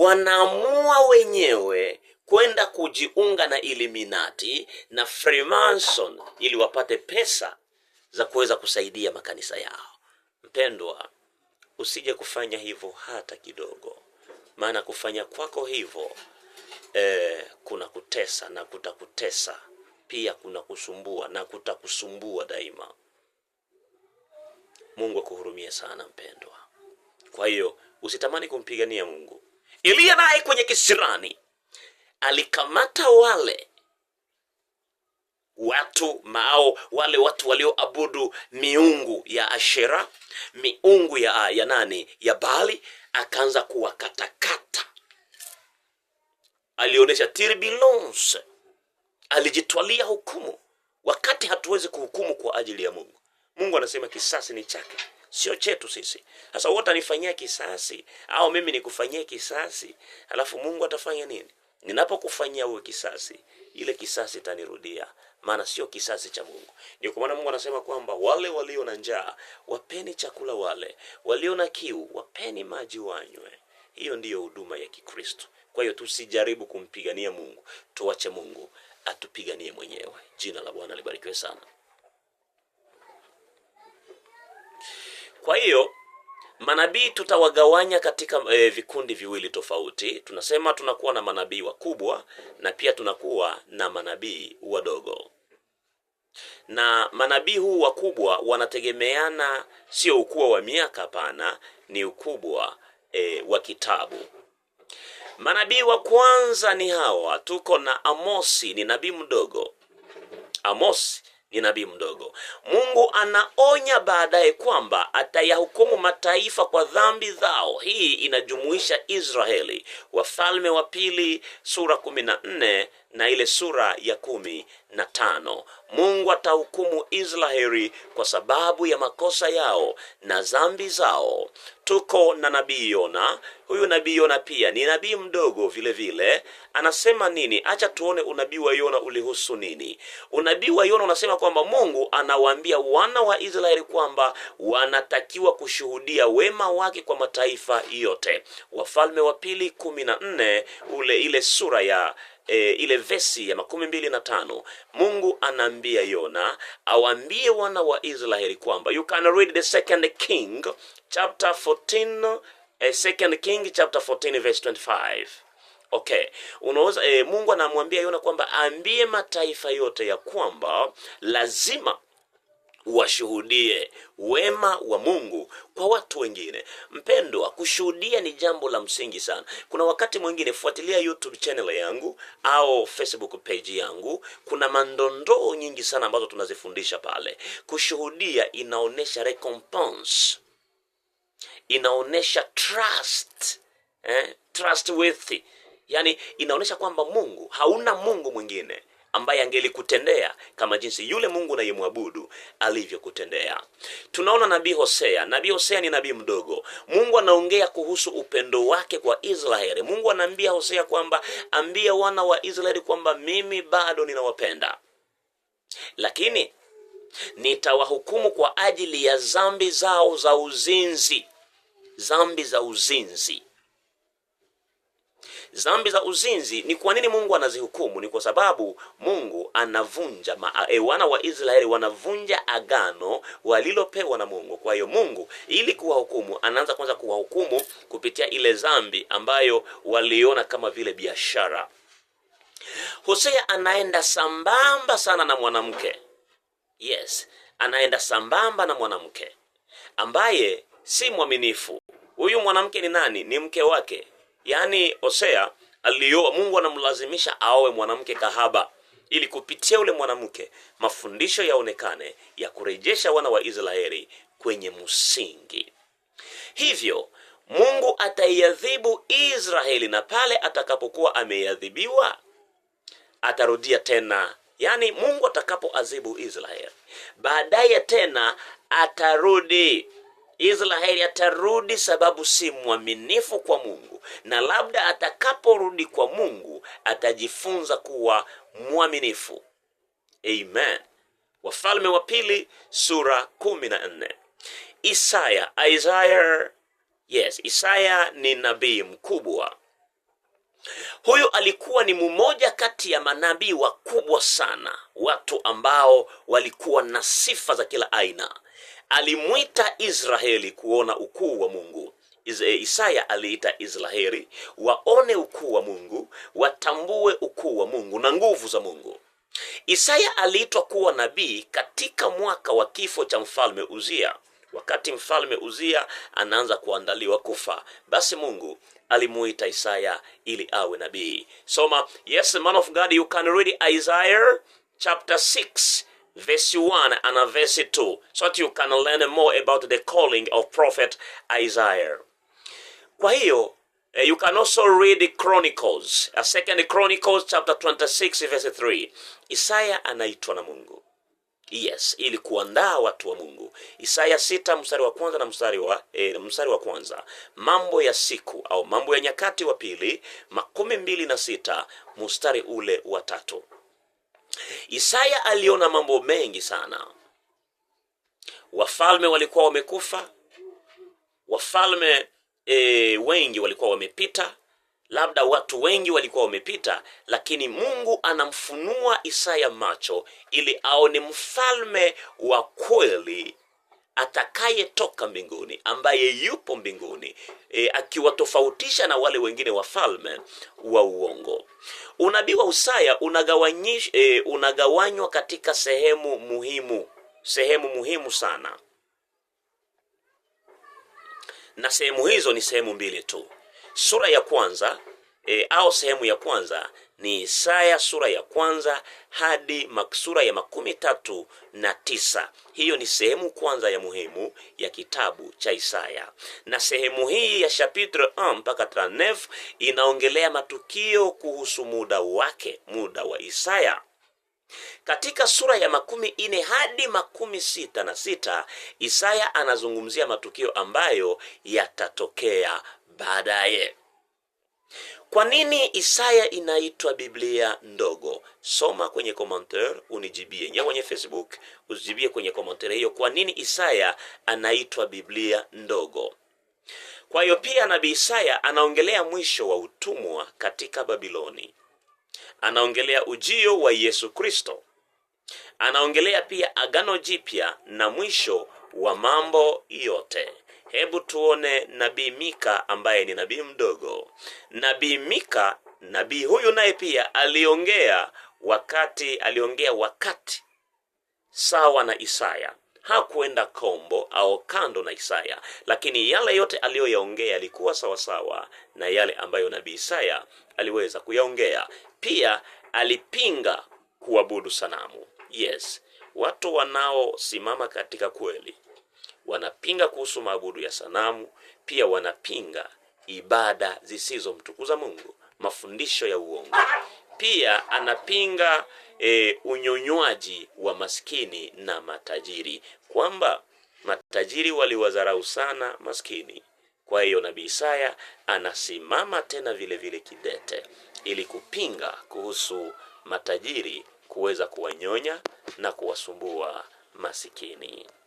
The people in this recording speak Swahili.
wanaamua wenyewe kwenda kujiunga na Illuminati na Freemason ili wapate pesa za kuweza kusaidia makanisa yao. Mpendwa, usije kufanya hivyo hata kidogo, maana kufanya kwako hivyo kuna kutesa na kutakutesa pia, kuna kusumbua na kutakusumbua daima. Mungu akuhurumie sana mpendwa. Kwa hiyo usitamani kumpigania Mungu. Elia naye kwenye kisirani alikamata wale watu walioabudu miungu ya Ashera, miungu ya nani, ya Baali, akaanza kuwakatakata. Alionyesha turbulence, alijitwalia hukumu, wakati hatuwezi kuhukumu kwa ajili ya Mungu. Mungu anasema kisasi ni chake, sio chetu sisi. Sasa wote anifanyia kisasi au mimi nikufanyia kisasi, alafu Mungu atafanya nini? Ninapokufanyia wewe kisasi, ile kisasi itanirudia, maana sio kisasi cha Mungu. Ndio kwa maana Mungu anasema kwamba wale walio na njaa wapeni chakula, wale walio na kiu wapeni maji wanywe. Hiyo ndiyo huduma ya Kikristo. Kwa hiyo tusijaribu kumpigania Mungu, tuache Mungu atupiganie mwenyewe. Jina la Bwana libarikiwe sana. Kwa hiyo manabii tutawagawanya katika vikundi viwili tofauti. Tunasema tunakuwa na manabii wakubwa na pia tunakuwa na manabii wadogo. Na manabii huu wakubwa wanategemeana, sio ukubwa wa miaka, hapana, ni ukubwa wa kitabu. Manabii wa kwanza ni hawa. Tuko na Amosi, ni nabii mdogo. Amosi ni nabii mdogo. Mungu anaonya baadaye kwamba atayahukumu mataifa kwa dhambi zao. Hii inajumuisha Israeli. Wafalme wa Pili sura 14 na ile sura ya 15. Mungu atahukumu Israeli kwa sababu ya makosa yao na dhambi zao. Tuko na nabii Yona. Huyu nabii Yona pia ni nabii mdogo vile vile. Anasema nini? Acha tuone unabii wa Yona ulihusu nini. Unabii wa Yona unasema kwamba Mungu anawaambia wana wa Israeli kwamba wanatakiwa kushuhudia wema wake kwa mataifa yote. Wafalme wa Pili 14 ile sura ya ile vesi ya 25, Mungu anaambia Yona awaambie wana wa Israeli kwamba, you can read the second King chapter 14, second King chapter 14 verse 25. Okay, unaweza Mungu anamwambia Yona kwamba aambie mataifa yote ya kwamba lazima washuhudie wema wa Mungu kwa watu wengine. Mpendwa, kushuhudia ni jambo la msingi sana. Kuna wakati mwingine, fuatilia YouTube channel yangu au Facebook page yangu, kuna mandondoo nyingi sana ambazo tunazifundisha pale. Kushuhudia inaonesha recompense, inaonesha trust, trustworthy. Yani inaonesha kwamba Mungu, hauna Mungu mwingine ambaye angelikutendea kama jinsi yule Mungu unayemwabudu alivyokutendea. Tunaona nabii Hosea. Nabii Hosea ni nabii mdogo. Mungu anaongea kuhusu upendo wake kwa Israeli. Mungu anaambia Hosea kwamba ambia wana wa Israeli kwamba mimi bado ninawapenda, lakini nitawahukumu kwa ajili ya dhambi zao za uzinzi. Dhambi za uzinzi. Dhambi za uzinzi ni kwa nini Mungu anazihukumu? Ni kwa sababu Mungu anavunja wana wa Israeli wanavunja agano walilopewa na Mungu. Kwa hiyo Mungu ili kuwahukumu, anaanza kwanza kuwahukumu kupitia ile dhambi ambayo waliona kama vile biashara. Hosea anaenda sambamba sana na mwanamke. Yes, anaenda sambamba na mwanamke ambaye si mwaminifu. Huyu mwanamke ni nani? Ni mke wake. Yaani Hosea alioa, Mungu anamlazimisha aoe mwanamke kahaba ili kupitia ule mwanamke mafundisho yaonekane ya kurejesha wana wa Israeli kwenye msingi. Hivyo Mungu ataiadhibu Israeli, na pale atakapokuwa ameiadhibiwa atarudia tena. Yaani Mungu atakapoadhibu Israeli, baadaye tena atarudi. Israeli atarudi sababu si mwaminifu kwa Mungu, na labda atakaporudi kwa Mungu atajifunza kuwa mwaminifu. Amen. Wafalme wa Pili sura 14. Isaya ni nabii mkubwa. Huyu alikuwa ni mmoja kati ya manabii wakubwa sana, watu ambao walikuwa na sifa za kila aina. Alimwita Israeli kuona ukuu wa Mungu. Isaya aliita Israeli waone ukuu wa Mungu, watambue ukuu wa Mungu na nguvu za Mungu. Isaya aliitwa kuwa nabii katika mwaka wa kifo cha mfalme Uzia. Wakati mfalme Uzia anaanza kuandaliwa kufa, basi Mungu alimuita Isaya ili awe nabii. Soma, yes, man of God, you can read Isaiah chapter 6 verse 1 and verse 2 so that you can learn more about the calling of prophet Isaiah. Kwa hiyo you can also read Chronicles, Second Chronicles chapter 26 verse 3. Isaya anaitwa na Mungu, yes, ili kuandaa watu wa Mungu. Isaya 6 mstari wa kwanza na mstari wa kwanza. Mambo ya siku au Mambo ya Nyakati wa pili 26 mstari ule wa 3. Isaya aliona mambo mengi sana. Wafalme walikuwa wamekufa, wafalme wengi walikuwa wamepita, labda watu wengi walikuwa wamepita, lakini Mungu anamfunua Isaya macho ili aone mfalme wa kweli atakayetoka mbinguni, ambaye yupo mbinguni, akiwatofautisha na wale wengine wafalme wa uongo. Unabii wa Isaya unagawanywa katika sehemu muhimu sana, na sehemu hizo ni sehemu mbili tu. Sura ya kwanza au sehemu ya kwanza ni Isaya sura ya kwanza hadi sura ya 39. Hiyo ni sehemu kwanza ya muhimu ya kitabu cha Isaya. Na sehemu hii ya chapitre 1 mpaka 39 inaongelea matukio kuhusu muda wa Isaya. Katika sura ya 40 hadi 66, Isaya anazungumzia matukio ambayo yatatokea baadaye. Kwa nini Isaya inaitwa Biblia ndogo? Soma kwenye commentaire unijibie. Ingia kwenye Facebook usijibie kwenye commentaire hiyo, kwa nini Isaya anaitwa Biblia ndogo. Kwa hiyo pia nabii Isaya anaongelea mwisho wa utumwa katika Babiloni. Anaongelea ujio wa Yesu Kristo. Anaongelea pia Agano Jipya na mwisho wa mambo yote. Hebu tuone nabii Mika ambaye ni nabii mdogo. Nabii Mika, nabii huyu naye pia aliongea wakati sawa na Isaya. Hakuenda kombo au kando na Isaya, lakini yale yote aliyoyaongea yalikuwa sawa na yale ambayo nabii Isaya aliweza kuyaongea. Pia alipinga kuabudu sanamu. Yes, watu wanaosimama katika kweli wanapinga kuhusu maabudu ya sanamu, pia wanapinga ibada zisizomtukuza Mungu, mafundisho ya uongo. Pia anapinga unyonywaji wa maskini na matajiri, kwamba matajiri waliwadharau sana maskini. Kwa hiyo nabii Isaya anasimama tena vile kidete ili kupinga kuhusu matajiri kuweza kuwanyonya na kuwasumbua masikini.